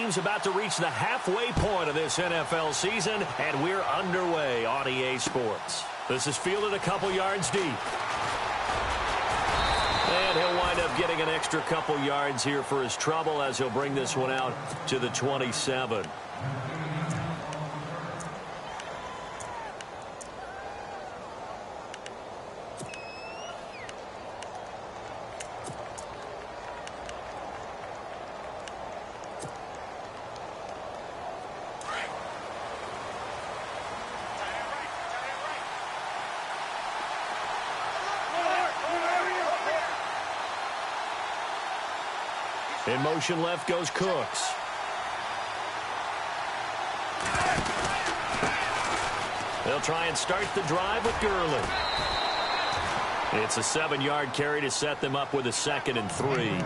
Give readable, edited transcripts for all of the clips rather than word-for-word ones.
team's about to reach the halfway point of this NFL season, and we're underway on EA Sports. This is fielded a couple yards deep. And he'll wind up getting an extra couple yards here for his trouble as he'll bring this one out to the 27. In motion left goes Cooks. They'll try and start the drive with Gurley. It's a 7-yard carry to set them up with a 2nd and 3.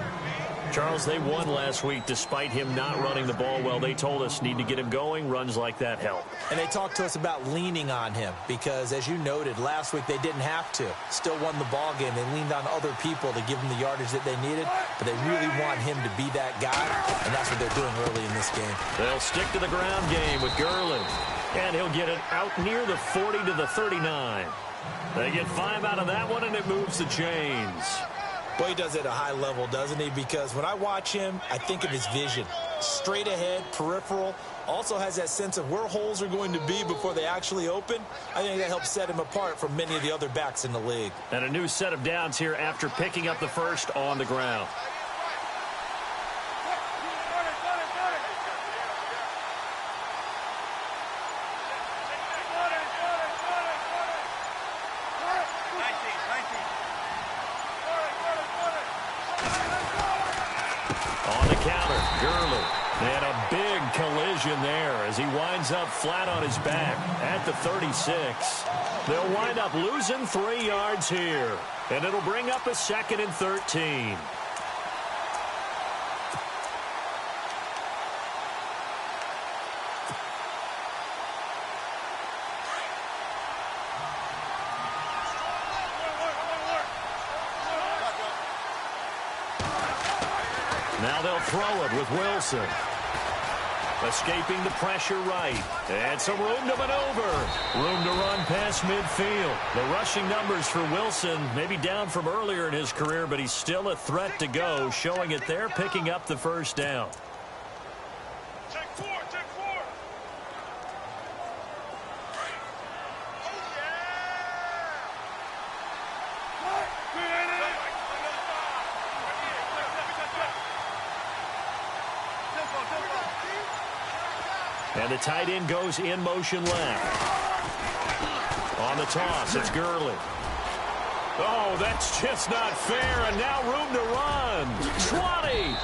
Charles, they won last week despite him not running the ball well. They told us need to get him going. Runs like that help. And they talked to us about leaning on him because, as you noted, last week they didn't have to. Still won the ball game. They leaned on other people to give them the yardage that they needed, but they really want him to be that guy, and that's what they're doing early in this game. They'll stick to the ground game with Gurley, and he'll get it out near the 40 to the 39. They get 5 out of that one, and it moves the chains. Well, he does it at a high level, doesn't he? Because when I watch him, I think of his vision. Straight ahead, peripheral. Also has that sense of where holes are going to be before they actually open. I think that helps set him apart from many of the other backs in the league. And a new set of downs here after picking up the first on the ground. There as he winds up flat on his back at the 36. They'll wind up losing 3 yards here, and it'll bring up a 2nd and 13. Now they'll throw it with Wilson. Escaping the pressure right. And some room to maneuver. Room to run past midfield. The rushing numbers for Wilson maybe down from earlier in his career, but he's still a threat to go, showing it there, picking up the first down. Check 4. And the tight end goes in motion left. On the toss, it's Gurley. Oh, that's just not fair, and now room to run. 20.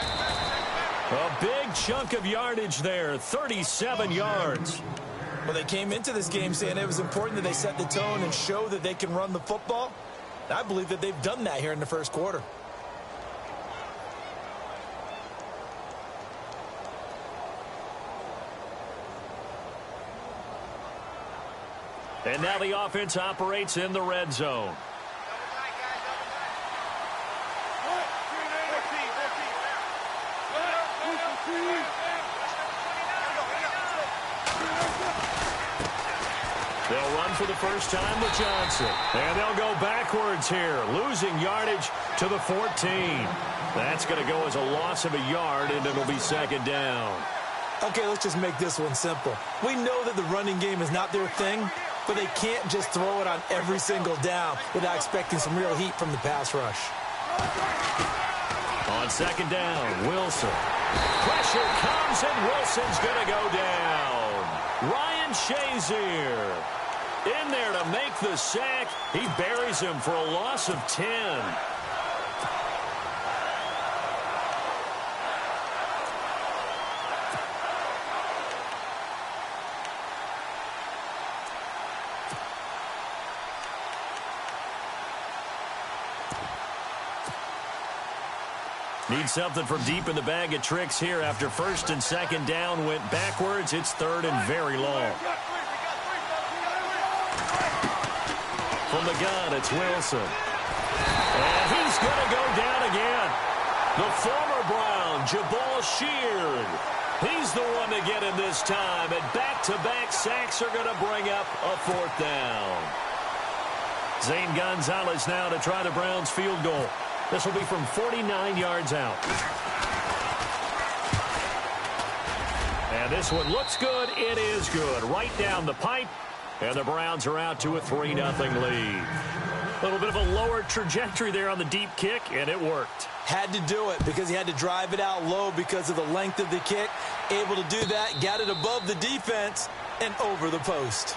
A big chunk of yardage there, 37 yards. Well, they came into this game saying it was important that they set the tone and show that they can run the football. I believe that they've done that here in the first quarter. And now the offense operates in the red zone. They'll run for the first time with Johnson. And they'll go backwards here, losing yardage to the 14. That's going to go as a loss of a yard, and it'll be 2nd down. Okay, let's just make this one simple. We know that the running game is not their thing, but they can't just throw it on every single down without expecting some real heat from the pass rush. On 2nd down, Wilson. Pressure comes, and Wilson's going to go down. Ryan Shazier in there to make the sack. He buries him for a loss of 10. Need something from deep in the bag of tricks here after 1st and 2nd down went backwards. It's 3rd and very long. From the gun, it's Wilson. And he's going to go down again. The former Brown, Jabal Sheard. He's the one to get him this time, and back-to-back sacks are going to bring up a 4th down. Zane Gonzalez now to try the Browns field goal. This will be from 49 yards out. And this one looks good. It is good. Right down the pipe. And the Browns are out to a 3-0 lead. A little bit of a lower trajectory there on the deep kick, and it worked. Had to do it because he had to drive it out low because of the length of the kick. Able to do that, got it above the defense and over the post.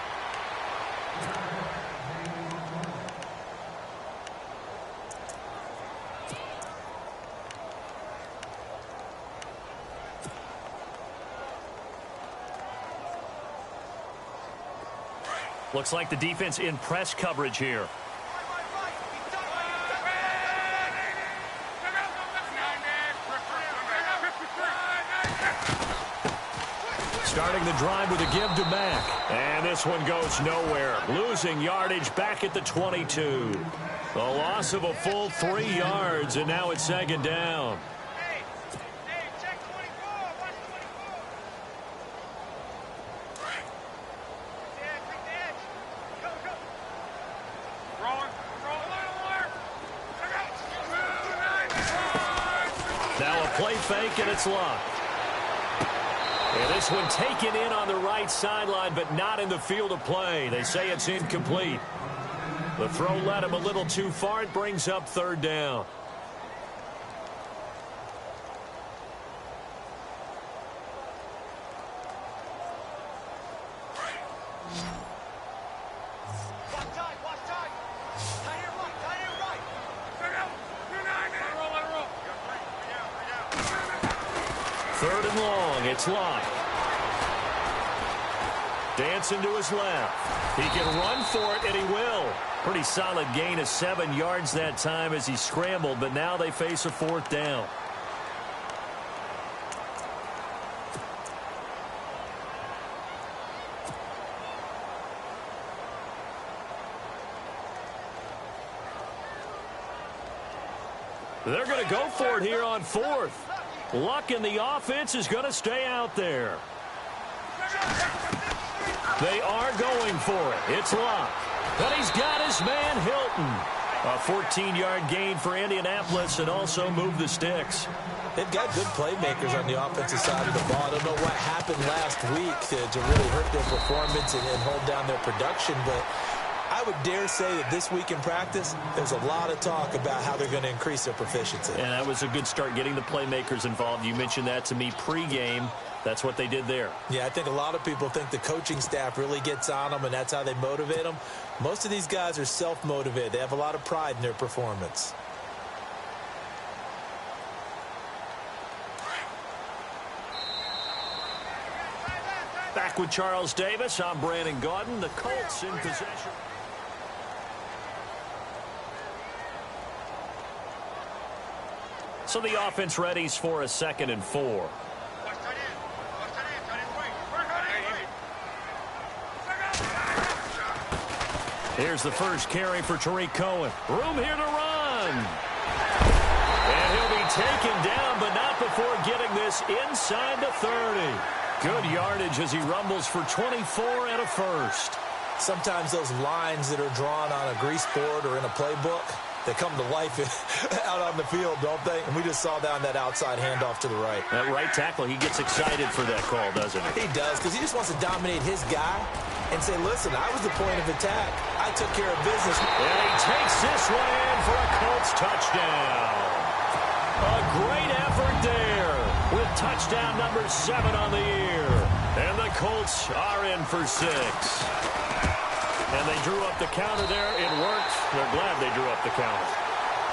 Looks like the defense in press coverage here. Starting the drive with a give to Mack. And this one goes nowhere. Losing yardage back at the 22. A loss of a full 3 yards, and now it's 2nd down. Now a play fake, and it's locked. And this one taken in on the right sideline, but not in the field of play. They say it's incomplete. The throw led him a little too far. It brings up 3rd down. Third and long. It's locked. Dancing to his left. He can run for it, and he will. Pretty solid gain of 7 yards that time as he scrambled, but now they face a 4th down. They're going to go for it here on 4th. Luck in the offense is going to stay out there. They are going for it. It's locked. But he's got his man Hilton. A 14-yard gain for Indianapolis and also move the sticks. They've got good playmakers on the offensive side of the ball. I don't know what happened last week to really hurt their performance and hold down their production, but I would dare say that this week in practice, there's a lot of talk about how they're going to increase their proficiency. And that was a good start, getting the playmakers involved. You mentioned that to me pregame. That's what they did there. Yeah, I think a lot of people think the coaching staff really gets on them, and that's how they motivate them. Most of these guys are self-motivated. They have a lot of pride in their performance. Back with Charles Davis. I'm Brandon Gaudin. The Colts in possession. So the offense readies for a 2nd and 4. Here's the first carry for Tariq Cohen. Room here to run. And he'll be taken down, but not before getting this inside the 30. Good yardage as he rumbles for 24 and a first. Sometimes those lines that are drawn on a grease board or in a playbook, they come to life out on the field, don't they? And we just saw that on that outside handoff to the right. That right tackle, he gets excited for that call, doesn't he? He does, because he just wants to dominate his guy and say, listen, I was the point of attack. I took care of business. And he takes this one in for a Colts touchdown. A great effort there with touchdown number 7 on the year. And the Colts are in for 6. And they drew up the counter there. It worked. They're glad they drew up the counter.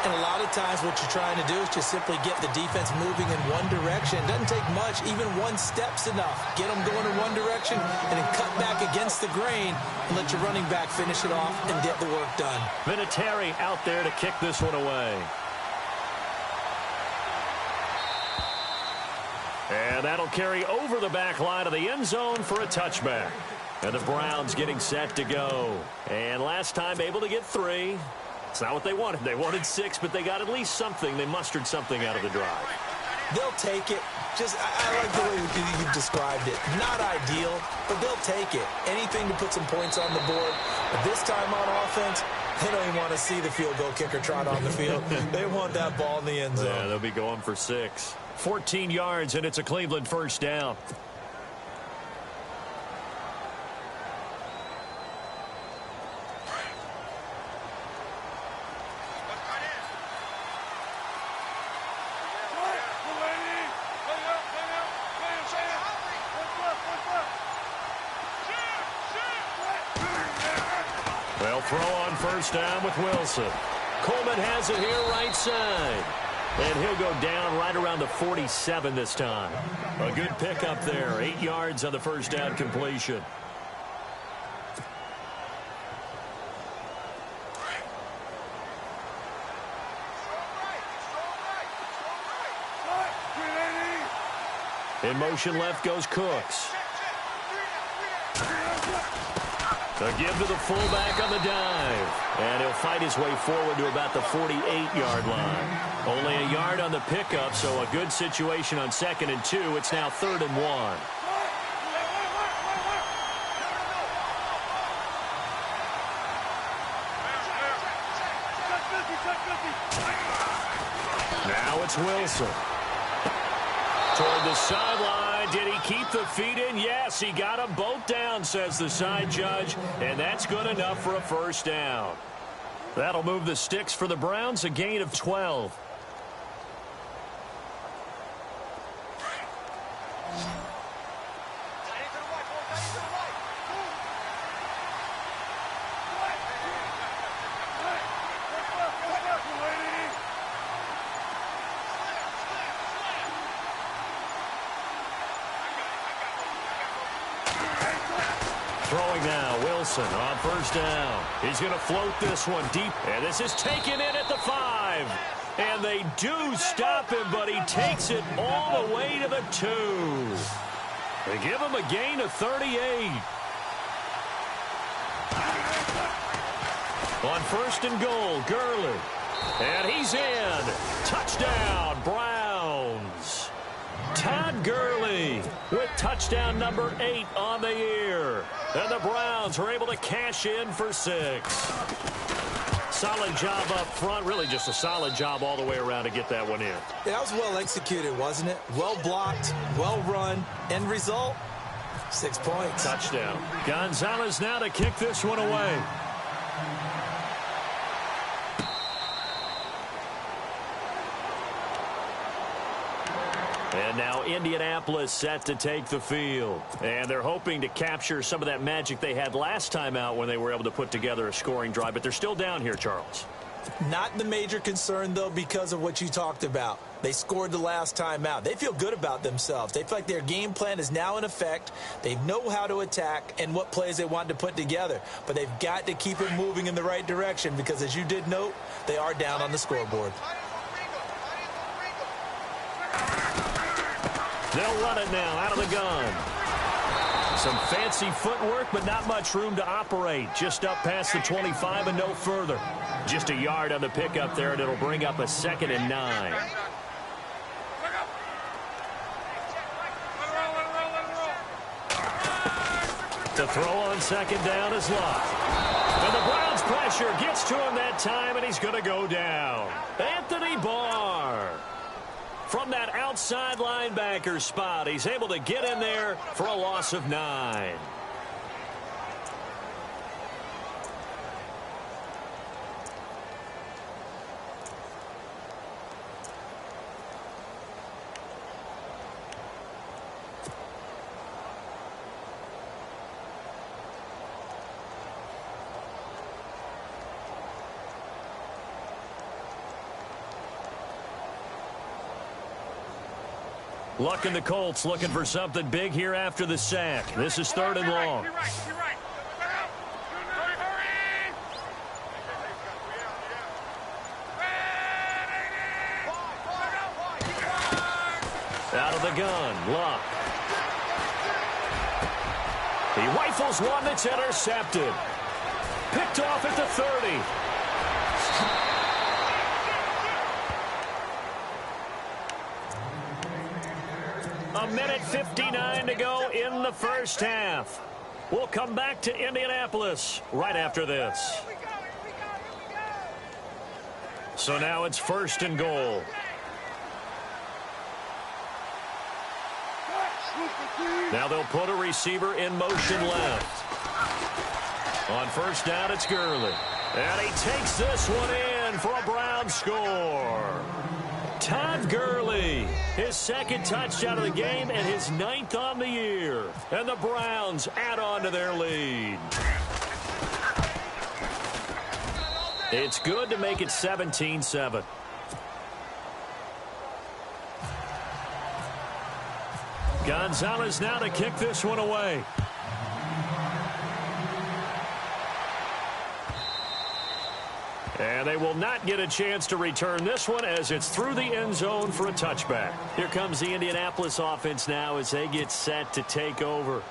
And a lot of times what you're trying to do is just simply get the defense moving in one direction. It doesn't take much. Even one step's enough. Get them going in one direction and then cut back against the grain and let your running back finish it off and get the work done. Vinatieri out there to kick this one away. And that'll carry over the back line of the end zone for a touchback. And the Browns getting set to go. And last time able to get 3. It's not what they wanted. They wanted 6, but they got at least something. They mustered something out of the drive. They'll take it. I like the way you described it. Not ideal, but they'll take it. Anything to put some points on the board. But this time on offense, they don't even want to see the field goal kicker trot on the field. They want that ball in the end zone. Yeah, they'll be going for 6. 14 yards, and it's a Cleveland first down. They'll throw on first down with Wilson. Coleman has it here right side. And he'll go down right around the 47 this time. A good pickup there. 8 yards on the first down completion. In motion left goes Cooks. A give to the fullback on the dive. And he'll fight his way forward to about the 48-yard line. Only a yard on the pickup, so a good situation on 2nd and 2. It's now 3rd and 1. Now it's Wilson. Toward the sideline. Did he keep the feet in? Yes, he got them both down, says the side judge. And that's good enough for a first down. That'll move the sticks for the Browns, a gain of 12. Throwing now, Wilson on first down. He's going to float this one deep. And this is taken in at the 5. And they do stop him, but he takes it all the way to the 2. They give him a gain of 38. On 1st and goal, Gurley. And he's in. Touchdown, Browns. Todd Gurley with touchdown number 8 on the year. And the Browns are able to cash in for 6. Solid job up front. Really just a solid job all the way around to get that one in. Yeah, that was well executed, wasn't it? Well blocked, well run. End result, 6 points. Touchdown. Gonzalez now to kick this one away. And now Indianapolis set to take the field. And they're hoping to capture some of that magic they had last time out when they were able to put together a scoring drive. But they're still down here, Charles. Not the major concern, though, because of what you talked about. They scored the last time out. They feel good about themselves. They feel like their game plan is now in effect. They know how to attack and what plays they want to put together. But they've got to keep it moving in the right direction because, as you did note, they are down on the scoreboard. They'll run it now out of the gun. Some fancy footwork, but not much room to operate. Just up past the 25 and no further. Just a yard on the pickup there, and it'll bring up a 2nd and 9. To throw on 2nd down is Luck. And the Browns pressure gets to him that time, and he's going to go down. Anthony Barr. From that outside linebacker spot, he's able to get in there for a loss of 9. Luck and the Colts looking for something big here after the sack. This is 3rd and long. Out of the gun, Luck. He rifles one that's intercepted. Picked off at the 30. minute 59 to go in the first half. We'll come back to Indianapolis right after this. So now it's 1st and goal. Now they'll put a receiver in motion left. On 1st down, it's Gurley. And he takes this one in for a Brown score. Todd Gurley, his 2nd touchdown of the game and his 9th on the year. And the Browns add on to their lead. It's good to make it 17-7. Gonzalez now to kick this one away. And they will not get a chance to return this one as it's through the end zone for a touchback. Here comes the Indianapolis offense now as they get set to take over.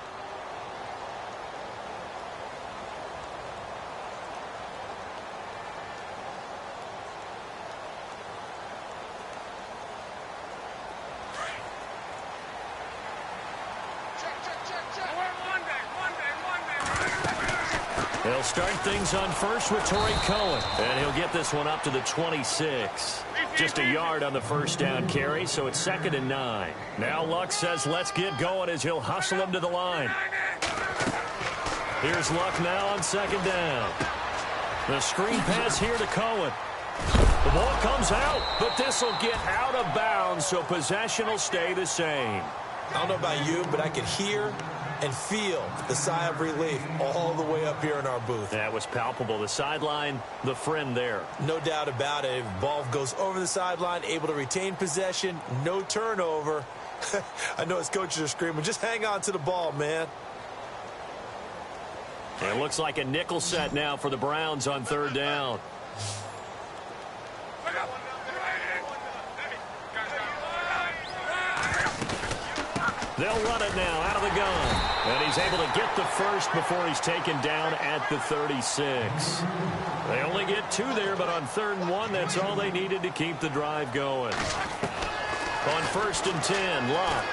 They'll start things on 1st with Torrey Cohen. And he'll get this one up to the 26. Just a yard on the 1st down carry, so it's 2nd and 9. Now Luck says let's get going as he'll hustle him to the line. Here's Luck now on 2nd down. The screen pass here to Cohen. The ball comes out, but this will get out of bounds, so possession will stay the same. I don't know about you, but I could hear and feel the sigh of relief all the way up here in our booth. That was palpable. The sideline, the friend there. No doubt about it. Ball goes over the sideline, able to retain possession, no turnover. I know his coaches are screaming, just hang on to the ball, man. It looks like a nickel set now for the Browns on 3rd down. They'll run it now out of the gun. And he's able to get the first before he's taken down at the 36. They only get 2 there, but on 3rd and 1, that's all they needed to keep the drive going. On 1st and 10, Luck.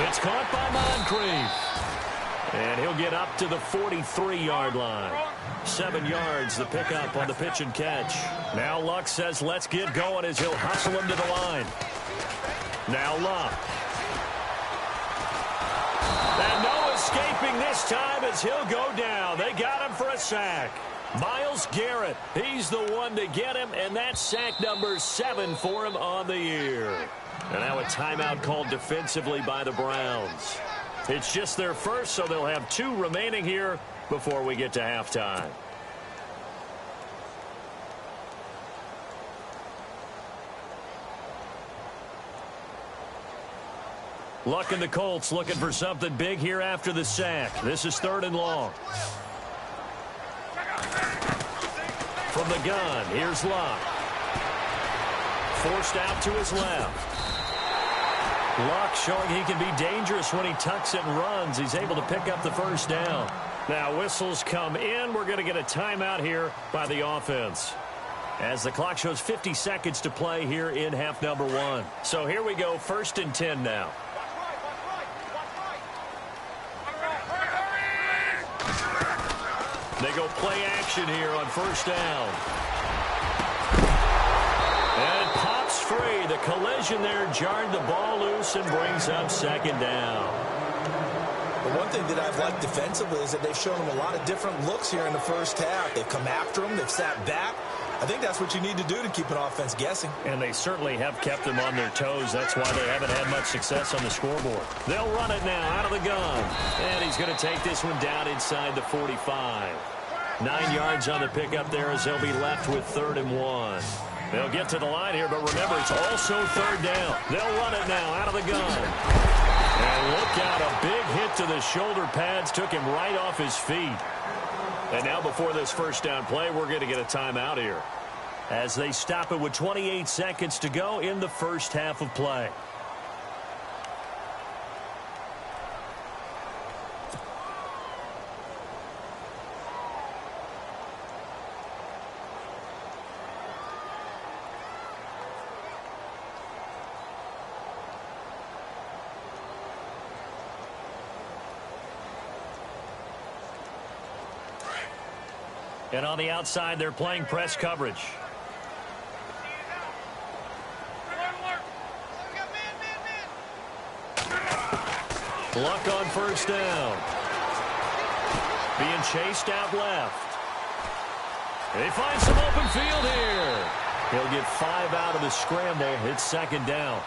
It's caught by Moncrief. And he'll get up to the 43-yard line. 7 yards, the pickup on the pitch and catch. Now Luck says let's get going as he'll hustle him to the line. Now Luck. And no escaping this time as he'll go down. They got him for a sack. Myles Garrett, he's the one to get him, and that's sack number 7 for him on the year. And now a timeout called defensively by the Browns. It's just their first, so they'll have 2 remaining here before we get to halftime. Luck and the Colts looking for something big here after the sack. This is 3rd and long. From the gun, here's Luck. Forced out to his left. Luck showing he can be dangerous when he tucks it and runs. He's able to pick up the 1st down. Now whistles come in. We're going to get a timeout here by the offense, as the clock shows 50 seconds to play here in half number 1. So here we go, 1st and 10 now. They go play action here on 1st down. And it pops free. The collision there jarred the ball loose and brings up 2nd down. The one thing that I've liked defensively is that they've shown them a lot of different looks here in the first half. They've come after them. They've sat back. I think that's what you need to do to keep an offense guessing. And they certainly have kept them on their toes. That's why they haven't had much success on the scoreboard. They'll run it now out of the gun. And he's going to take this one down inside the 45. 9 yards on the pickup there as they'll be left with 3rd and 1. They'll get to the line here, but remember, it's also 3rd down. They'll run it now out of the gun. And look out, a big hit to the shoulder pads took him right off his feet. And now before this 1st down play, we're going to get a timeout here, as they stop it with 28 seconds to go in the first half of play. And on the outside, they're playing press coverage. Luck on first down. Being chased out left. They find some open field here. He'll get 5 out of the scramble. It's second down.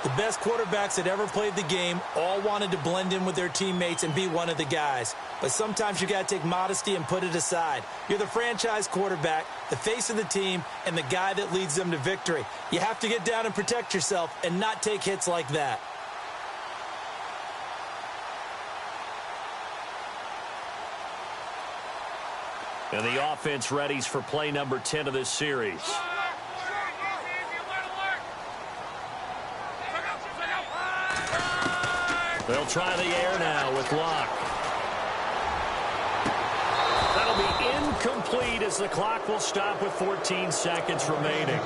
The best quarterbacks that ever played the game all wanted to blend in with their teammates and be one of the guys. But sometimes you got to take modesty and put it aside. You're the franchise quarterback, the face of the team, and the guy that leads them to victory. You have to get down and protect yourself and not take hits like that. And the offense readies for play number 10 of this series. They'll try the air now with Luck. That'll be incomplete as the clock will stop with 14 seconds remaining.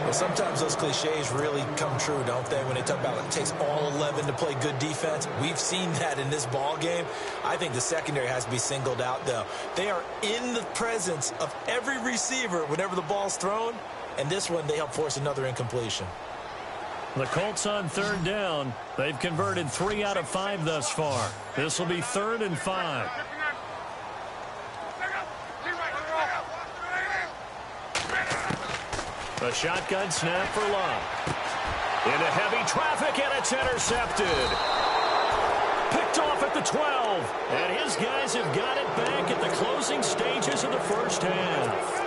Well, sometimes those cliches really come true, don't they? When they talk about it takes all 11 to play good defense. We've seen that in this ball game. I think the secondary has to be singled out, though. They are in the presence of every receiver whenever the ball's thrown. And this one, they help force another incompletion. The Colts on third down. They've converted 3 out of 5 thus far. This will be 3rd and 5. A shotgun snap for Luck. Into heavy traffic, and it's intercepted. Picked off at the 12. And his guys have got it back at the closing stages of the first half.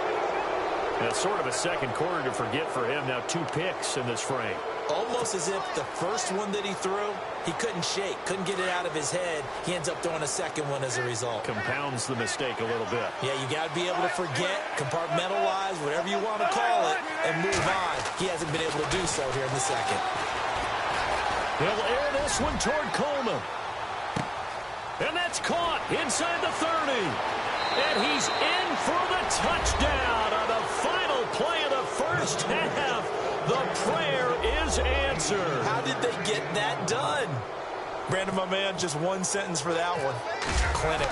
That's sort of a second quarter to forget for him. Now 2 picks in this frame. Almost as if the first one that he threw, he couldn't shake, couldn't get it out of his head. He ends up throwing a second one as a result. Compounds the mistake a little bit. Yeah, you got to be able to forget, compartmentalize, whatever you want to call it, and move on. He hasn't been able to do so here in the second. He'll air this one toward Coleman. And that's caught inside the 30. And he's in for the touchdown on the final play of the first half. The prayer is answered. How did they get that done? Brandon, my man, just one sentence for that one. Clinic.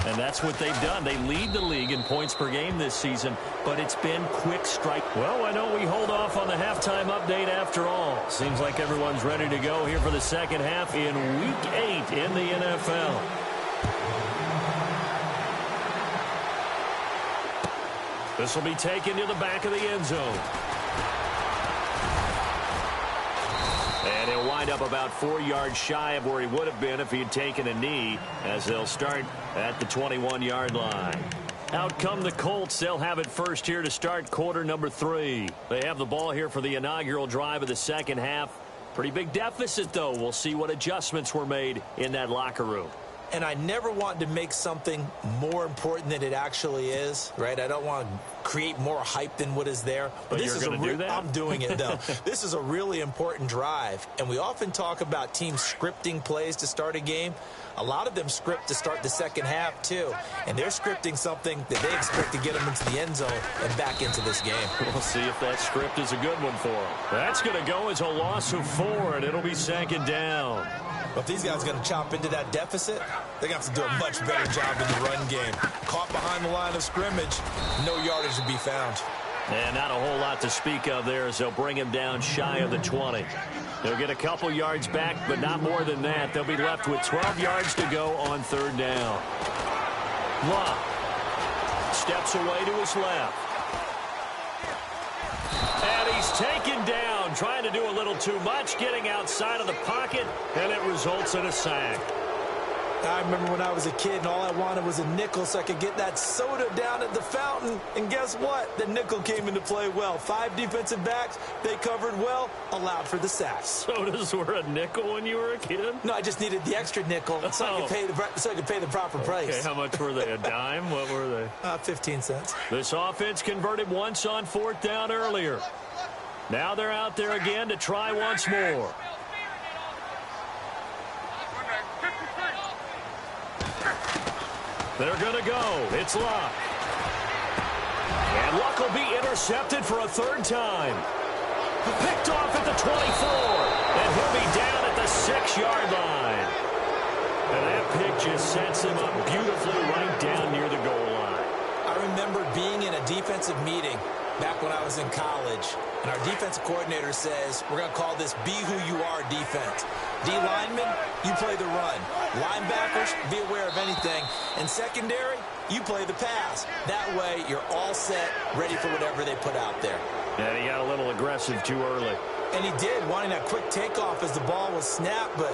And that's what they've done. They lead the league in points per game this season, but it's been quick strike. Well, I know we hold off on the halftime update after all. Seems like everyone's ready to go here for the second half in Week 8 in the NFL. This will be taken to the back of the end zone. And he'll wind up about 4 yards shy of where he would have been if he had taken a knee, as they'll start at the 21-yard line. Out come the Colts. They'll have it first here to start quarter number 3. They have the ball here for the inaugural drive of the second half. Pretty big deficit, though. We'll see what adjustments were made in that locker room. And I never want to make something more important than it actually is, right? I don't want to create more hype than what is there. But this you're is going to do that? I'm doing it, though. This is a really important drive. And we often talk about teams scripting plays to start a game. A lot of them script to start the second half, too. And they're scripting something that they expect to get them into the end zone and back into this game. We'll see if that script is a good one for them. That's going to go as a loss of 4, and it'll be second down. But if these guys are going to chop into that deficit, they're going to have to do a much better job in the run game. Caught behind the line of scrimmage, no yardage to be found. And not a whole lot to speak of there as they'll bring him down shy of the 20. They'll get a couple yards back, but not more than that. They'll be left with 12 yards to go on third down. Luck steps away to his left. And he's taken down, trying to do a little too much, getting outside of the pocket, and it results in a sack. I remember when I was a kid and all I wanted was a nickel so I could get that soda down at the fountain. And guess what? The nickel came into play well. 5 defensive backs, they covered well, allowed for the sacks. Sodas were a nickel when you were a kid? No, I just needed the extra nickel so I could pay the proper price. Okay, how much were they? A dime? What were they? 15 cents. This offense converted once on fourth down earlier. Now they're out there again to try once more. They're going to go. It's Luck. And Luck will be intercepted for a third time. Picked off at the 24. And he'll be down at the 6-yard line. And that pick just sets him up beautifully right down near the goal line. I remember being in a defensive meeting back when I was in college, and our defensive coordinator says, we're going to call this Be Who You Are defense. D linemen, you play the run. Linebackers, be aware of anything. And secondary, you play the pass. That way, you're all set, ready for whatever they put out there. And he got a little aggressive too early. And he did, wanting that quick takeoff as the ball was snapped, but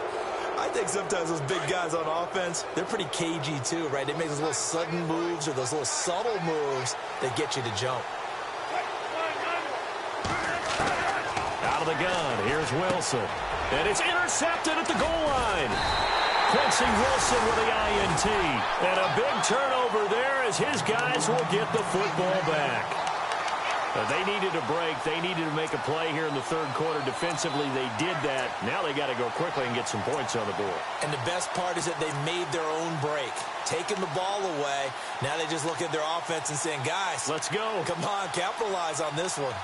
I think sometimes those big guys on offense, they're pretty cagey too, right? They make those little sudden moves or those little subtle moves that get you to jump. Out of the gun, here's Wilson. And it's intercepted at the goal line. Quincy Wilson with the INT. And a big turnover there as his guys will get the football back. They needed a break. They needed to make a play here in the third quarter. Defensively, they did that. Now they got to go quickly and get some points on the board. And the best part is that they made their own break. Taking the ball away. Now they just look at their offense and saying, guys, let's go. Come on, capitalize on this one.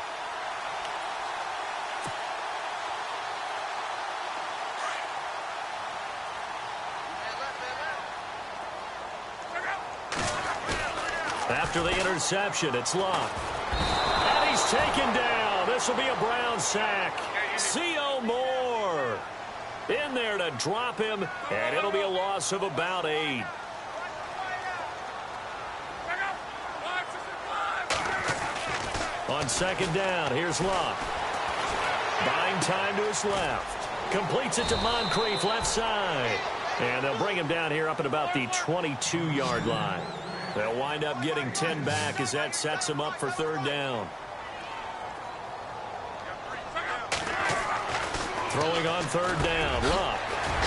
After the interception, it's Luck. And he's taken down. This will be a Brown sack. C.O. Moore in there to drop him, and it'll be a loss of about 8. On second down, here's Luck. Buying time to his left. Completes it to Moncrief left side. And they'll bring him down here up at about the 22-yard line. They'll wind up getting 10 back as that sets them up for third down. Throwing on third down. Luck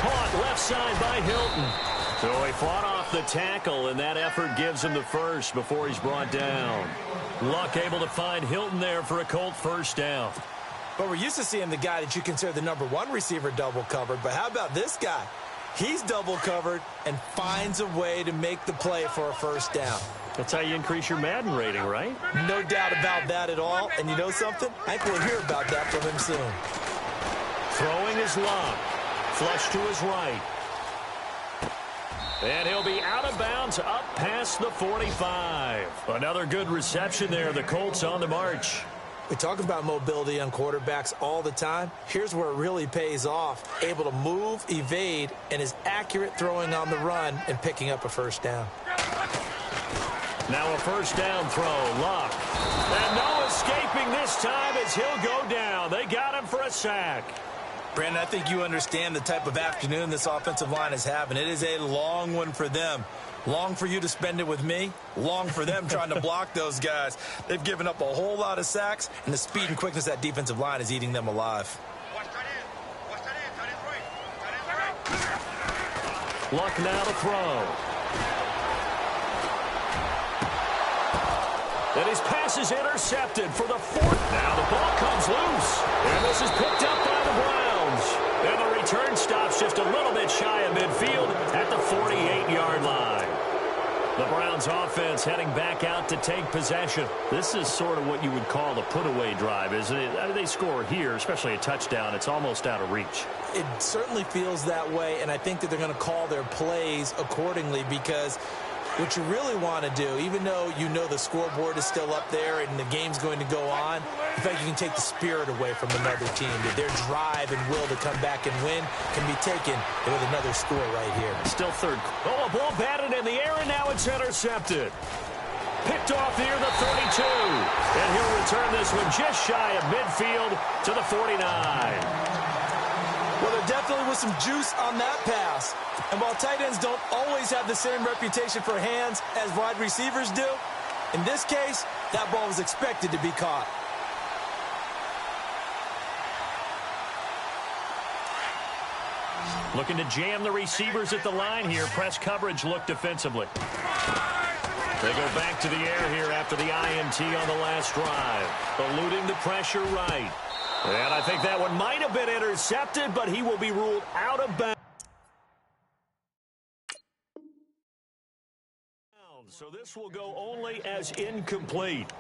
caught left side by Hilton. So he fought off the tackle, and that effort gives him the first before he's brought down. Luck able to find Hilton there for a Colt first down. But we're used to seeing the guy that you consider the #1 receiver double covered. But how about this guy? He's double covered and finds a way to make the play for a first down. That's how you increase your Madden rating, right? No doubt about that at all. And you know something? I think we'll hear about that from him soon. Throwing his Luck. Flush to his right. And he'll be out of bounds up past the 45. Another good reception there. The Colts on the march. We talk about mobility on quarterbacks all the time. Here's where it really pays off. Able to move, evade, and is accurate throwing on the run and picking up a first down. Now a first down throw. Luck. And no escaping this time as he'll go down. They got him for a sack. Brandon, I think you understand the type of afternoon this offensive line is having. It is a long one for them. Long for you to spend it with me. Long for them trying to block those guys. They've given up a whole lot of sacks, and the speed and quickness of that defensive line is eating them alive. Luck now to throw. And his pass is intercepted for the fourth. Now the ball comes loose. And this is picked up by the Browns. And the return stops just a little bit shy of midfield at the 48-yard line. The Browns offense heading back out to take possession. This is sort of what you would call the put-away drive, isn't it? They score here, especially a touchdown. It's almost out of reach. It certainly feels that way, and I think that they're going to call their plays accordingly because what you really want to do, even though you know the scoreboard is still up there and the game's going to go on, in fact, you can take the spirit away from another team. That their drive and will to come back and win can be taken with another score right here. Still third. Oh, a ball batted in the air, and now it's intercepted. Picked off near the 32. And he'll return this one just shy of midfield to the 49. Well, there definitely was some juice on that pass. And while tight ends don't always have the same reputation for hands as wide receivers do, in this case, that ball was expected to be caught. Looking to jam the receivers at the line here. Press coverage look defensively. They go back to the air here after the INT on the last drive. Eluding the pressure right. And I think that one might have been intercepted, but he will be ruled out of bounds. So this will go only as incomplete.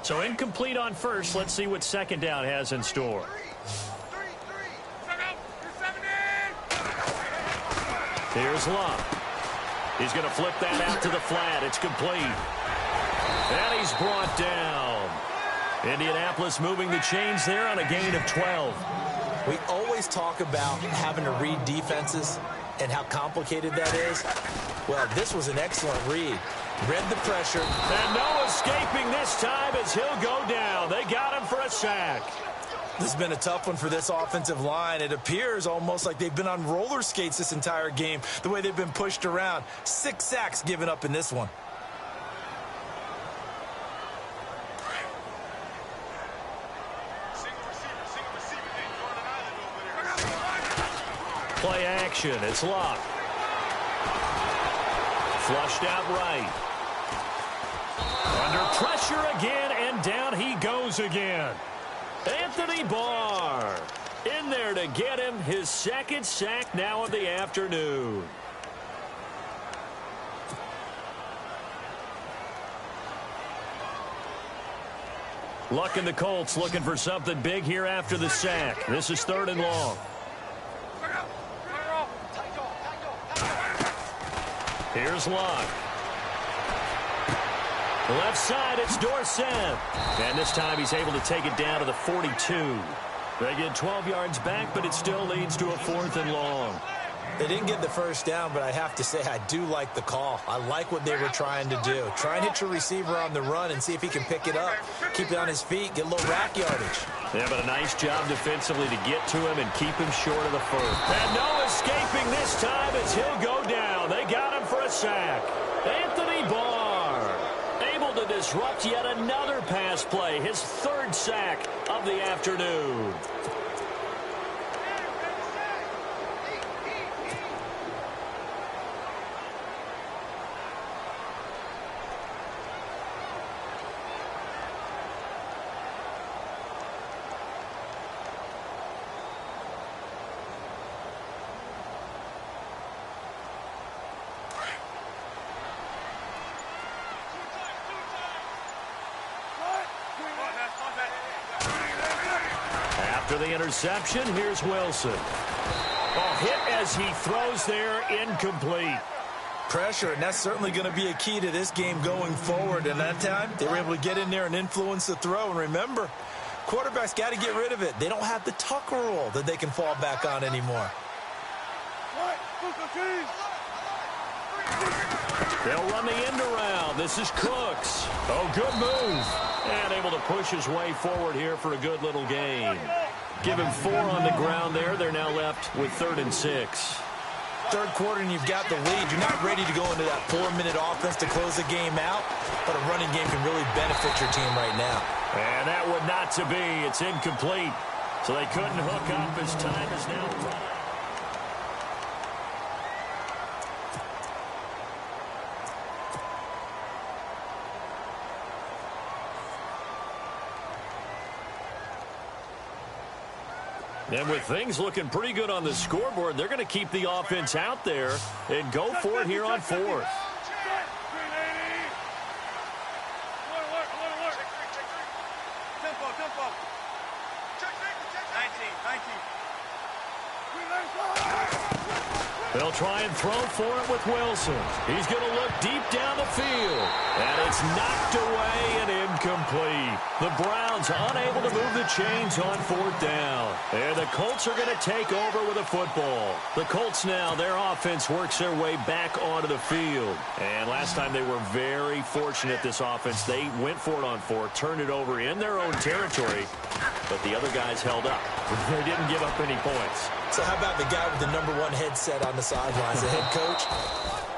So incomplete on first. Let's see what second down has in store. Here's Love. He's going to flip that out to the flat. It's complete. And he's brought down. Indianapolis moving the chains there on a gain of 12. We always talk about having to read defenses and how complicated that is. Well, this was an excellent read. Read the pressure. And no escaping this time as he'll go down. They got him for a sack. This has been a tough one for this offensive line. It appears almost like they've been on roller skates this entire game, the way they've been pushed around. 6 sacks given up in this one. Play action. It's Locke. Flushed out right. Under pressure again, and down he goes again. Anthony Barr in there to get him his second sack now of the afternoon. Luck and the Colts looking for something big here after the sack. This is 3rd and long. Here's Luck. Left side, it's Dorsett. And this time he's able to take it down to the 42. They get 12 yards back, but it still leads to a 4th and long. They didn't get the first down, but I have to say I do like the call. I like what they were trying to do. Try and hit your receiver on the run and see if he can pick it up. Keep it on his feet, get a little rack yardage. Yeah, but a nice job defensively to get to him and keep him short of the first. And no escaping this time as he'll go down. They got him for a sack. Anthony Barr able to disrupt yet another pass play. His 3rd sack of the afternoon. After the interception, here's Wilson. Hit as he throws there, incomplete. Pressure, and that's certainly going to be a key to this game going forward. And that time, they were able to get in there and influence the throw. And remember, quarterbacks got to get rid of it. They don't have the Tucker rule that they can fall back on anymore. They'll run the end around. This is Cooks. Oh, good move. And able to push his way forward here for a good little gain. Give him 4 on the ground there. They're now left with 3rd and 6. 3rd quarter and you've got the lead. You're not ready to go into that 4-minute offense to close the game out, but a running game can really benefit your team right now. And that would not to be. It's incomplete. So they couldn't hook up as time is now run. And with things looking pretty good on the scoreboard, they're going to keep the offense out there and go for it here on 4th. They'll try and throw for it with Wilson. He's going to look deep down the field. And it's knocked away and incomplete. The Browns unable to move the chains on 4th down. And the Colts are going to take over with a football. The Colts now, their offense works their way back onto the field. And last time they were very fortunate, this offense. They went for it on 4th, turned it over in their own territory. But the other guys held up. They didn't give up any points. So how about the guy with the #1 headset on the sidelines, the head coach?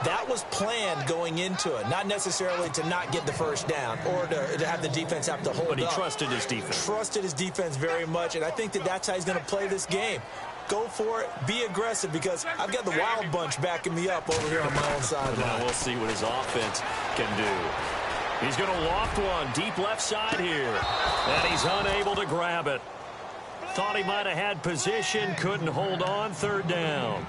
That was planned going into it, not necessarily to not get the first down or to have the defense have to hold up. But he trusted his defense. Trusted his defense very much, and I think that's how he's going to play this game. Go for it, be aggressive, because I've got the Wild Bunch backing me up over here on my own sideline. Now we'll see what his offense can do. He's going to loft one deep left side here, and he's unable to grab it. Thought he might have had position, couldn't hold on, 3rd down.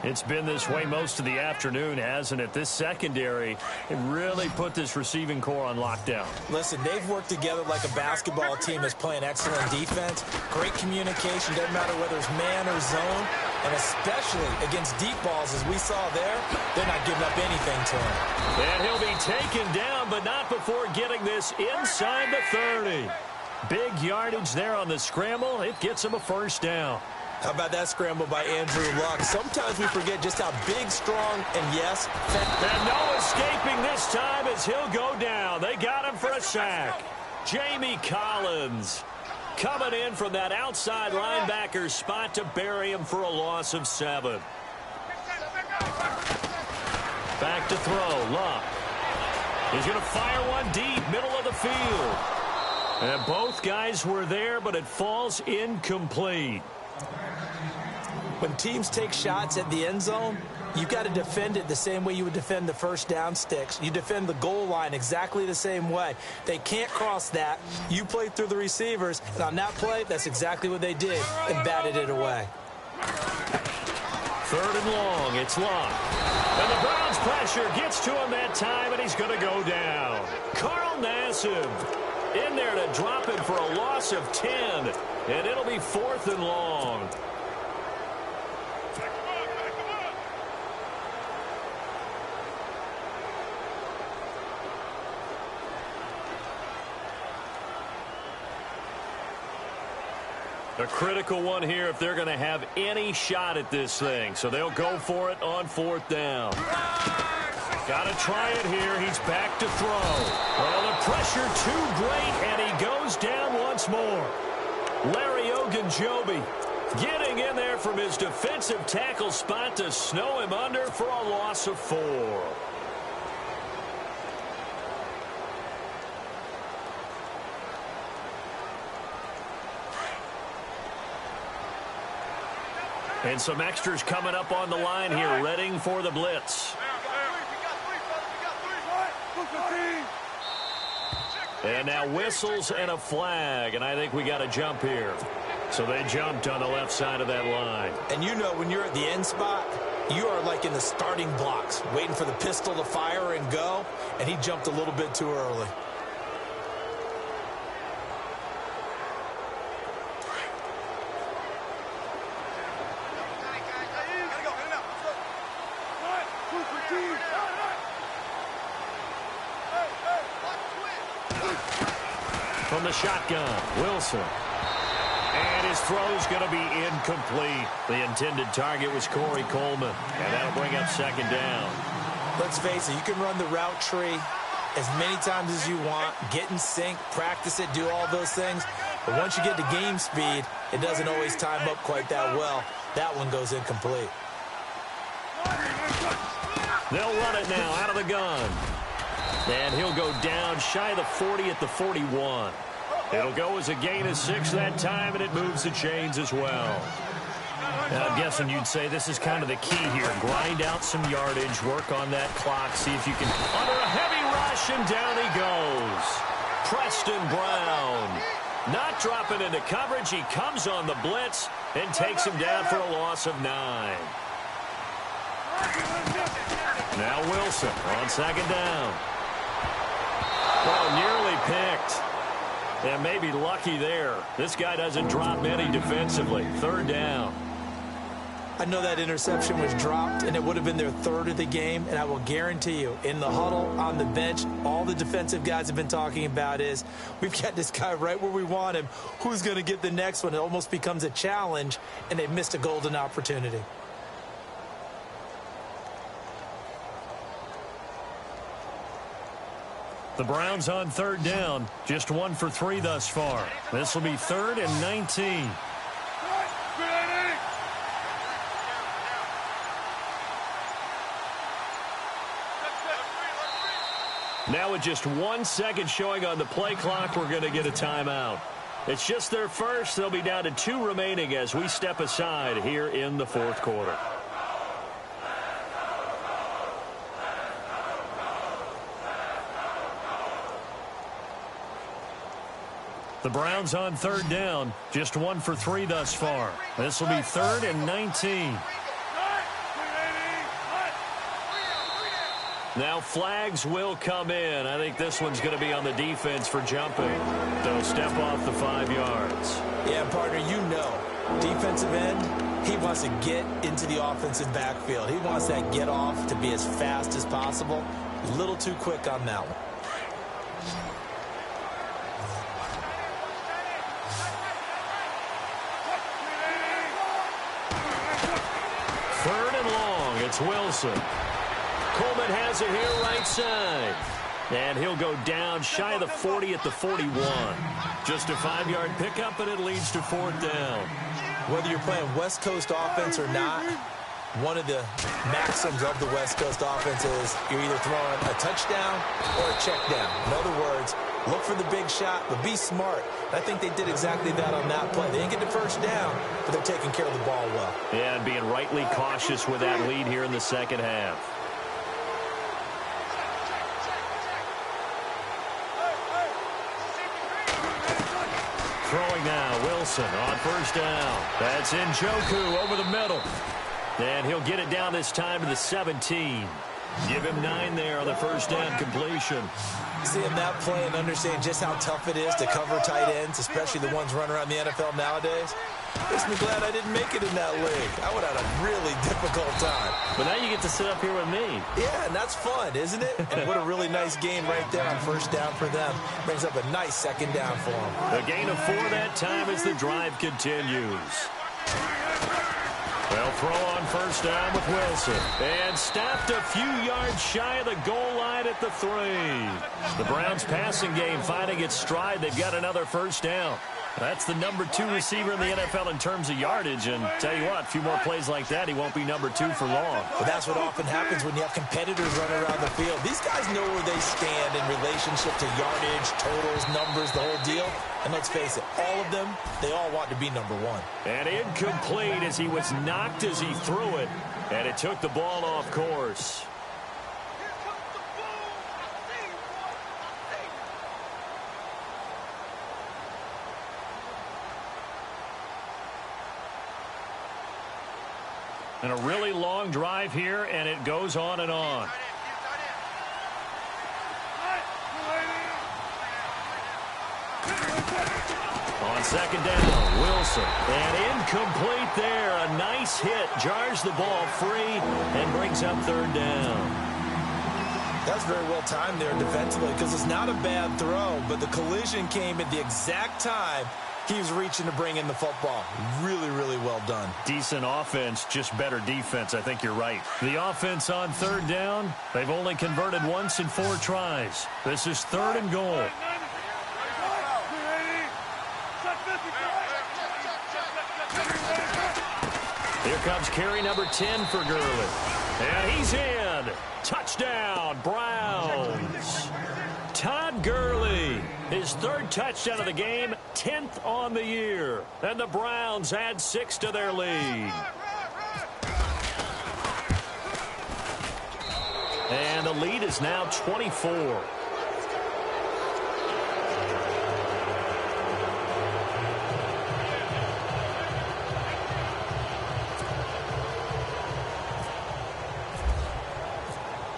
It's been this way most of the afternoon, hasn't it? This secondary, it really put this receiving core on lockdown. Listen, they've worked together like a basketball team that's playing excellent defense. Great communication, doesn't matter whether it's man or zone. And especially against deep balls, as we saw there, they're not giving up anything to him. And he'll be taken down, but not before getting this inside the 30. Big yardage there on the scramble. It gets him a first down. How about that scramble by Andrew Luck? Sometimes we forget just how big, strong, and yes. And no escaping this time as he'll go down. They got him for a sack. Jamie Collins coming in from that outside linebacker spot to bury him for a loss of 7. Back to throw. Luck. He's going to fire one deep, middle of the field. And both guys were there, but it falls incomplete. When teams take shots at the end zone, you've got to defend it the same way you would defend the first down sticks. You defend the goal line exactly the same way. They can't cross that. You play through the receivers, and on that play, that's exactly what they did and batted it away. 3rd and long. It's Luck. And the Browns pressure gets to him that time, and he's going to go down. Carl Nassib in there to drop him for a loss of 10, and it'll be 4th and long. A critical one here if they're going to have any shot at this thing. So they'll go for it on 4th down. Got to try it here. He's back to throw. Well, the pressure too great, and he goes down once more. Larry Ogunjobi getting in there from his defensive tackle spot to snow him under for a loss of 4. And some extras coming up on the line here, readying for the blitz. And now whistles and a flag, and I think we got a jump here. So they jumped on the left side of that line. And you know when you're at the end spot, you are like in the starting blocks, waiting for the pistol to fire and go, and he jumped a little bit too early. From the shotgun, Wilson. And his throw's going to be incomplete. The intended target was Corey Coleman. And that'll bring up 2nd down. Let's face it, you can run the route tree as many times as you want, get in sync, practice it, do all those things. But once you get to game speed, it doesn't always time up quite that well. That one goes incomplete. They'll run it now out of the gun. And he'll go down shy of the 40 at the 41. It'll go as a gain of 6 that time, and it moves the chains as well. Now, I'm guessing you'd say this is kind of the key here. Grind out some yardage, work on that clock, see if you can... Under a heavy rush, and down he goes. Preston Brown not dropping into coverage. He comes on the blitz and takes him down for a loss of 9. Now Wilson on 2nd down. Well, nearly picked. And maybe lucky there. This guy doesn't drop many defensively. 3rd down. I know that interception was dropped, and it would have been their 3rd of the game, and I will guarantee you, in the huddle, on the bench, all the defensive guys have been talking about is, we've got this guy right where we want him. Who's going to get the next one? It almost becomes a challenge, and they've missed a golden opportunity. The Browns on 3rd down, just 1 for 3 thus far. This will be 3rd and 19. Now with just 1 second showing on the play clock, we're going to get a timeout. It's just their first. They'll be down to 2 remaining as we step aside here in the 4th quarter. The Browns on 3rd down, just 1 for 3 thus far. This will be 3rd and 19. Now flags will come in. I think this one's going to be on the defense for jumping. They'll step off the 5 yards. Yeah, partner, you know, defensive end, he wants to get into the offensive backfield. He wants that get off to be as fast as possible. A little too quick on that one. Third and long, it's Wilson. Coleman has it here right side. And he'll go down shy of the 40 at the 41. Just a 5-yard pickup, and it leads to 4th down. Whether you're playing West Coast offense or not, one of the maxims of the West Coast offense is you're either throwing a touchdown or a check down. In other words, look for the big shot, but be smart. I think they did exactly that on that play. They didn't get the first down, but they're taking care of the ball well. Yeah, and being rightly cautious with that lead here in the second half. Throwing now, Wilson on first down. That's Njoku over the middle. And he'll get it down this time to the 17. Give him 9 there on the first down completion. Seeing that play and understanding just how tough it is to cover tight ends, especially the ones running around the NFL nowadays, makes me glad I didn't make it in that league. I would have had a really difficult time. But now you get to sit up here with me. Yeah, and that's fun, isn't it? And what a really nice game right there on first down for them. Brings up a nice second down for them. A gain of 4 that time as the drive continues. They'll throw on first down with Wilson. And stopped a few yards shy of the goal line at the 3. The Browns passing game finding its stride. They've got another first down. That's the number 2 receiver in the NFL in terms of yardage. And tell you what, a few more plays like that, he won't be number 2 for long. But that's what often happens when you have competitors running around the field. These guys know where they stand in relationship to yardage, totals, numbers, the whole deal. And let's face it, all of them, they all want to be number 1. And incomplete as he was knocked as he threw it. And it took the ball off course. And a really long drive here, and it goes on and on. On second down, Wilson. And incomplete there. A nice hit. Jars the ball free and brings up third down. That's very well timed there defensively because it's not a bad throw, but the collision came at the exact time he was reaching to bring in the football. Really, really well done. Decent offense, just better defense. I think you're right. The offense on third down, they've only converted once in 4 tries. This is 3rd and goal. Here comes carry number 10 for Gurley. And he's in. Touchdown, Browns. Todd Gurley, his 3rd touchdown of the game, 10th on the year. And the Browns add 6 to their lead. And the lead is now 24.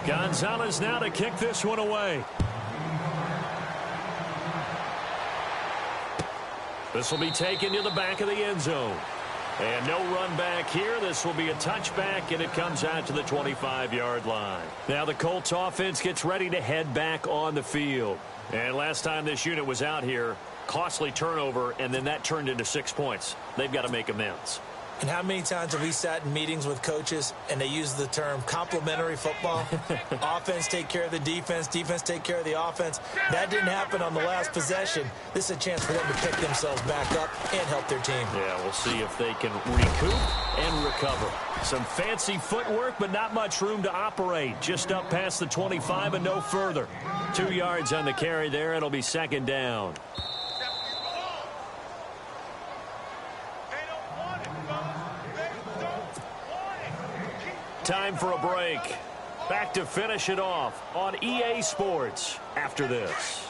Gonzalez now to kick this one away. This will be taken to the back of the end zone. And no run back here. This will be a touchback, and it comes out to the 25-yard line. Now the Colts offense gets ready to head back on the field. And last time this unit was out here, costly turnover, and then that turned into 6 points. They've got to make amends. And how many times have we sat in meetings with coaches and they use the term complementary football? Offense take care of the defense, defense take care of the offense. That didn't happen on the last possession. This is a chance for them to pick themselves back up and help their team. Yeah, we'll see if they can recoup and recover. Some fancy footwork, but not much room to operate. Just up past the 25 and no further. 2 yards on the carry there. It'll be second down. Time for a break. Back to finish it off on EA Sports after this.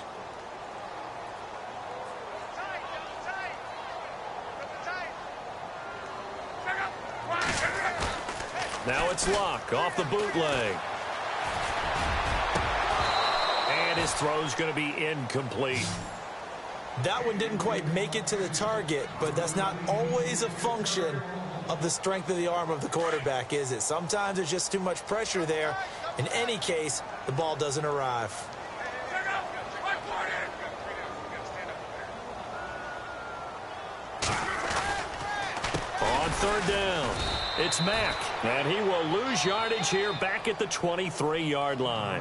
Now it's Luck off the bootleg. And his throw's going to be incomplete. That one didn't quite make it to the target, but that's not always a function of the strength of the arm of the quarterback, is it? Sometimes there's just too much pressure there. In any case, the ball doesn't arrive. On third down, it's Mack, and he will lose yardage here back at the 23-yard line.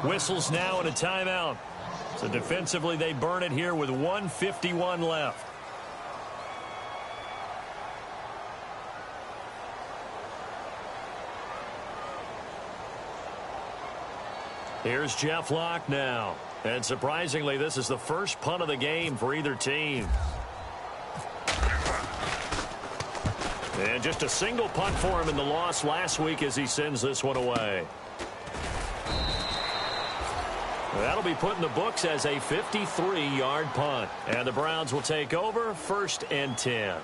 Whistles now and a timeout. So defensively, they burn it here with 1:51 left. Here's Jeff Locke now. And surprisingly, this is the first punt of the game for either team. And just a single punt for him in the loss last week as he sends this one away. That'll be put in the books as a 53-yard punt. And the Browns will take over 1st and 10.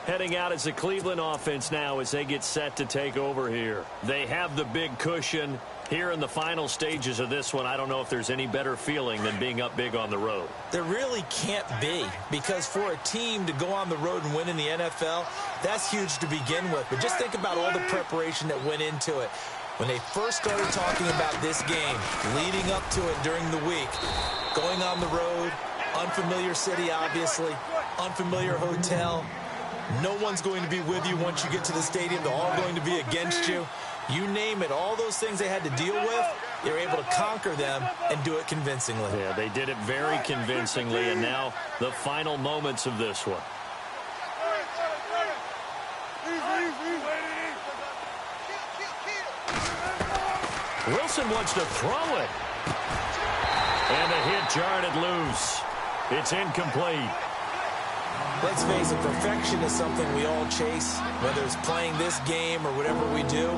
Heading out as the Cleveland offense now as they get set to take over here. They have the big cushion. Here in the final stages of this one, I don't know if there's any better feeling than being up big on the road. There really can't be, because for a team to go on the road and win in the NFL, that's huge to begin with. But just think about all the preparation that went into it. When they first started talking about this game, leading up to it during the week, going on the road, unfamiliar city, obviously, unfamiliar hotel. No one's going to be with you once you get to the stadium. They're all going to be against you. You name it, all those things they had to deal with, they were able to conquer them and do it convincingly. Yeah, they did it very convincingly, and now the final moments of this one. Wilson wants to throw it. And the hit jarred it loose. It's incomplete. Let's face it, perfection is something we all chase, whether it's playing this game or whatever we do.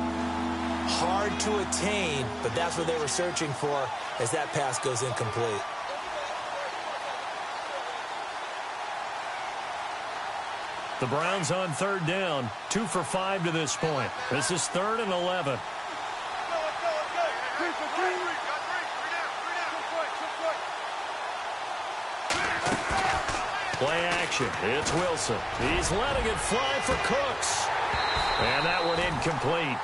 Hard to attain, but that's what they were searching for as that pass goes incomplete. The Browns on third down, 2 for 5 to this point. This is 3rd and 11. Play action. It's Wilson. He's letting it fly for Cooks. And that one incomplete.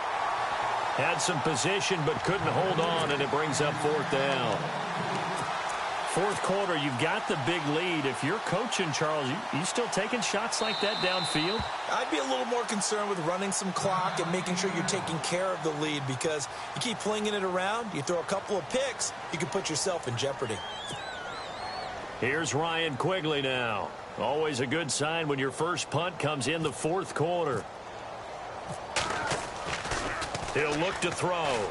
Had some position but couldn't hold on, and it brings up 4th down. 4th quarter, you've got the big lead. If you're coaching, Charles, you still taking shots like that downfield? I'd be a little more concerned with running some clock and making sure you're taking care of the lead, because you keep flinging it around, you throw a couple of picks, you can put yourself in jeopardy. Here's Ryan Quigley now. Always a good sign when your first punt comes in the 4th quarter. He'll look to throw.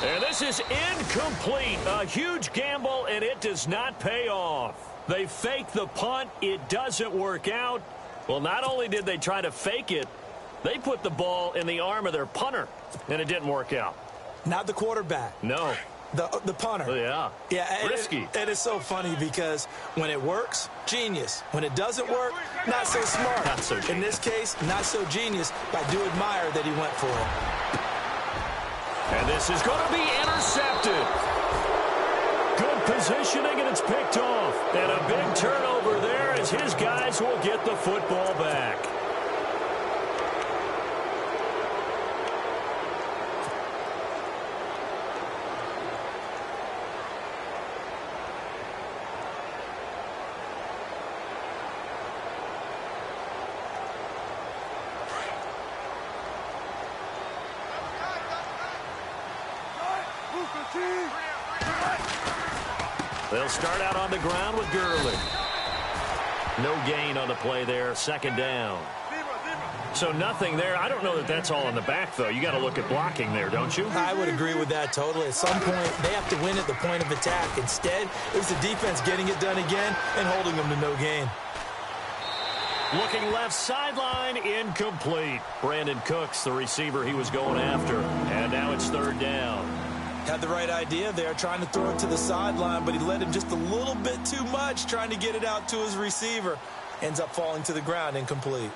And this is incomplete. A huge gamble, and it does not pay off. They fake the punt. It doesn't work out. Well, not only did they try to fake it, they put the ball in the arm of their punter, and it didn't work out. Not the quarterback. No. The punter. Yeah. Yeah. Risky. It is so funny because when it works, genius. When it doesn't work, not so smart. Not so genius. In this case, not so genius, but I do admire that he went for it. And this is going to be intercepted. Good positioning, and it's picked off. And a big turnover there as his guys will get the football back. They'll start out on the ground with Gurley. No gain on the play there. 2nd down. So nothing there. I don't know that that's all in the back, though. You got to look at blocking there, don't you? I would agree with that totally. At some point, they have to win at the point of attack. Instead, it was the defense getting it done again and holding them to no gain. Looking left sideline, incomplete. Brandon Cooks, the receiver he was going after. And now it's 3rd down. Had the right idea there, trying to throw it to the sideline, but he led him just a little bit too much, trying to get it out to his receiver. Ends up falling to the ground, incomplete.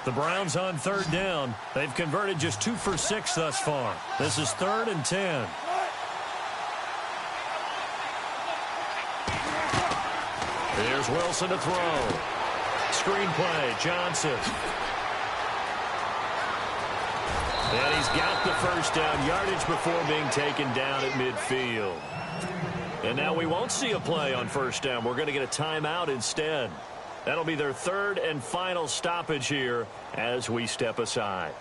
The Browns on 3rd down. They've converted just 2 for 6 thus far. This is 3rd and 10. Here's Wilson to throw. Screenplay, Johnson. And he's got the first down yardage before being taken down at midfield. And now we won't see a play on first down. We're going to get a timeout instead. That'll be their third and final stoppage here as we step aside.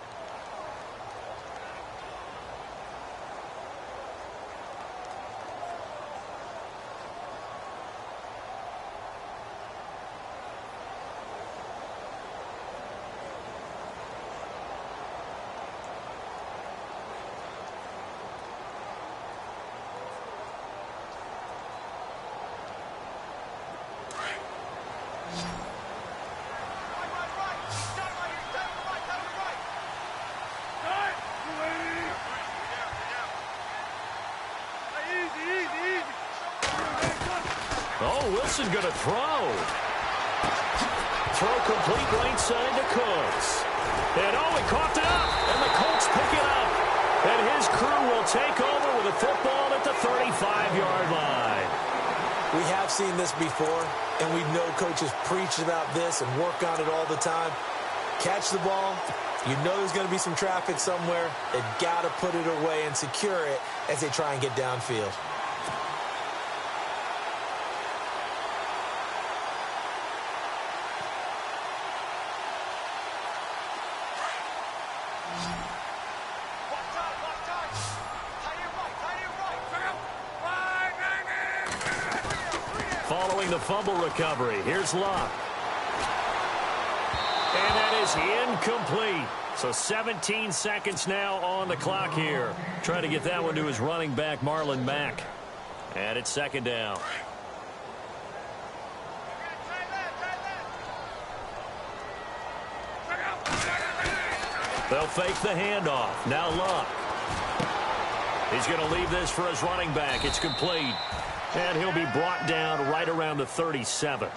Oh, Wilson going to throw. Throw complete right side to Cooks. And he coughed it up. And the Colts pick it up. And his crew will take over with a football at the 35-yard line. We have seen this before, and we know coaches preach about this and work on it all the time. Catch the ball. You know there's going to be some traffic somewhere. They've got to put it away and secure it as they try and get downfield. Following the fumble recovery, here's Luck. And that is incomplete. So 17 seconds now on the clock here. Trying to get that one to his running back, Marlon Mack. And it's second down. They'll fake the handoff. Now Luck. He's going to leave this for his running back. It's complete. And he'll be brought down right around the 37.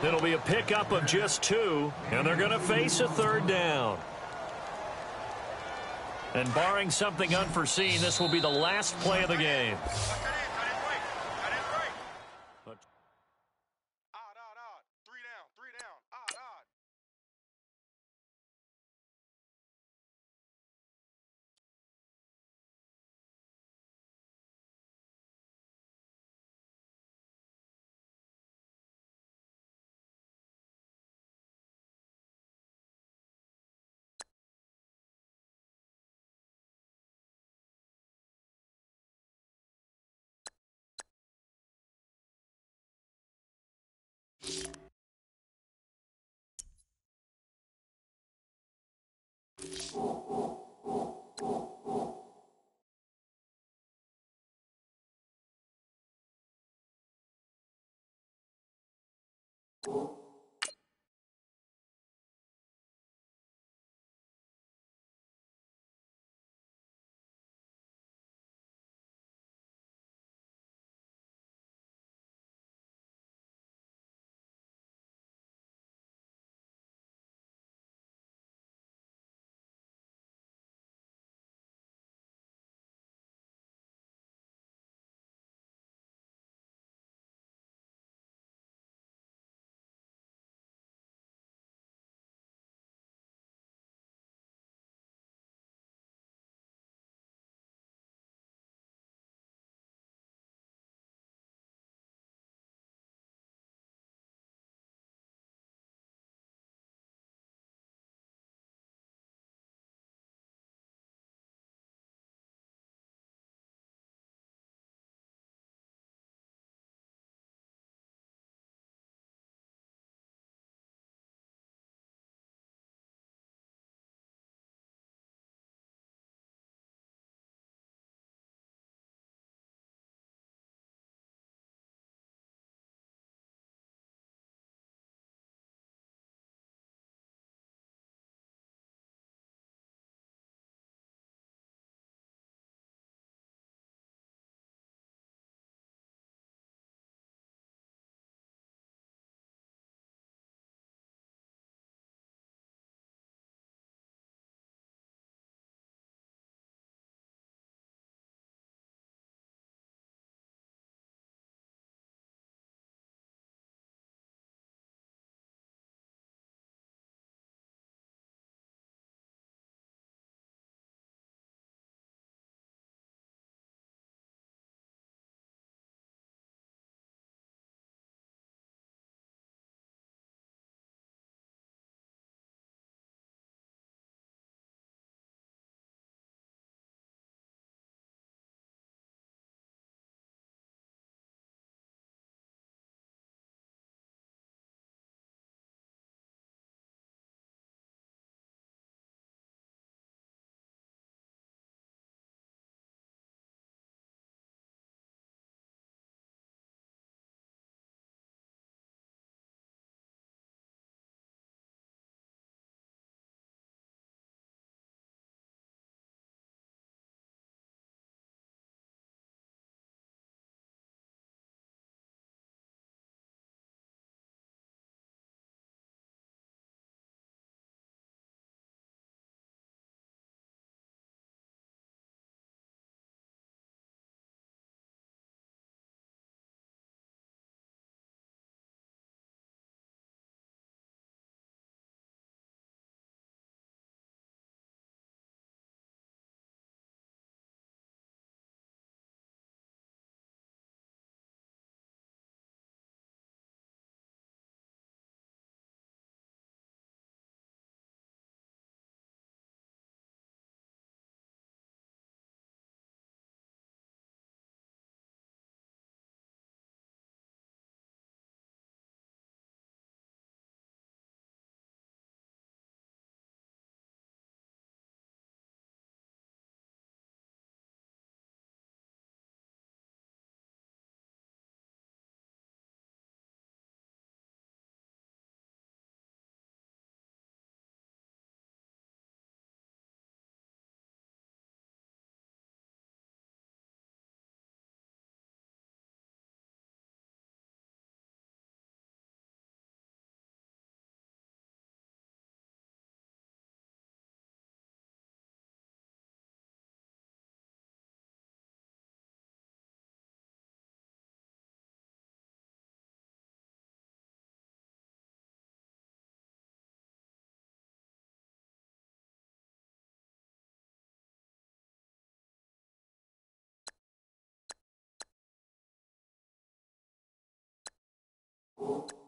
It'll be a pickup of just 2, and they're going to face a third down. And barring something unforeseen, this will be the last play of the game. Bye.